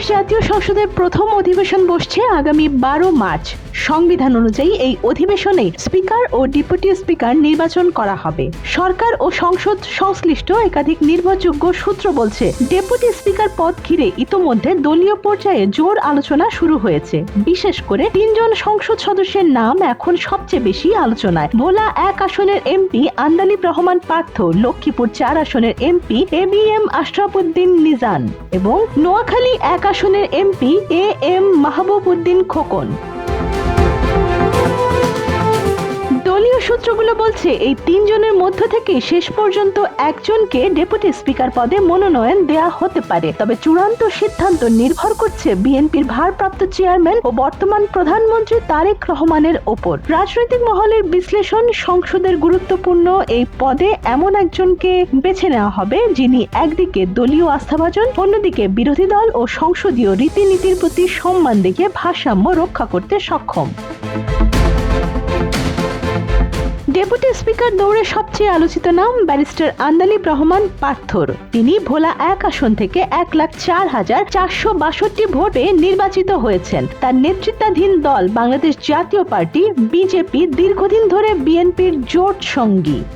ত্রয়োদশ জাতীয় সংসদের প্রথম অধিবেশন বসছে আগামী 12 মার্চ। সংবিধান অনুযায়ী এই অধিবেশনে স্পিকার ও ডেপুটি স্পিকার নির্বাচন করা হবে। সরকার ও সংসদ সংশ্লিষ্ট একাধিক নির্ভরযোগ্য সূত্র বলছে, ডেপুটি স্পিকার পদ ঘিরে ইতোমধ্যে দলীয় পর্যায়ে জোর আলোচনা শুরু হয়েছে। বিশেষ করে 3 জন সংসদ সদস্যের নাম এখন সবচেয়ে বেশি আলোচনায়। ভোলা 1 আসনের এমপি আন্দালিব রহমান পার্থ, লক্ষ্মীপুর 4 আসনের এমপি এবিএম আশরাফ উদ্দিন নিজান এবং নোয়াখালী 1 আসনের এমপি এএম মাহবুব উদ্দিন খোকন। দলীয় সূত্রগুলো বলছে, এই 3 জনের মধ্য থেকে শেষ পর্যন্ত একজনকে ডেপুটি স্পিকার পদে মনোনয়ন দেয়া হতে পারে। তবে চূড়ান্ত সিদ্ধান্ত নির্ভর করছে বিএনপির ভারপ্রাপ্ত চেয়ারম্যান ও বর্তমান প্রধানমন্ত্রী তারেক রহমানের ওপর। রাজনৈতিক মহলের বিশ্লেষণ, সংসদের গুরুত্বপূর্ণ এই পদে এমন একজনকে বেছে নেওয়া হবে যিনি একদিকে দলীয় আস্থাভাজন, অন্যদিকে বিরোধী দল ও সংসদীয় রীতিনীতির প্রতি সম্মান দেখিয়ে ভারসাম্য রক্ষা করতে সক্ষম। ডেপুটি স্পিকার দৌড়ে সবচেয়ে আলোচিত নাম ব্যারিস্টার আন্দালিব রহমান পার্থর। তিনি ভোলা 1 আসন থেকে 1,04,462 ভোটে নির্বাচিত হয়েছেন। তার নেতৃত্বাধীন দল বাংলাদেশ জাতীয় পার্টি বিজেপি দীর্ঘদিন ধরে বিএনপির জোট সঙ্গী।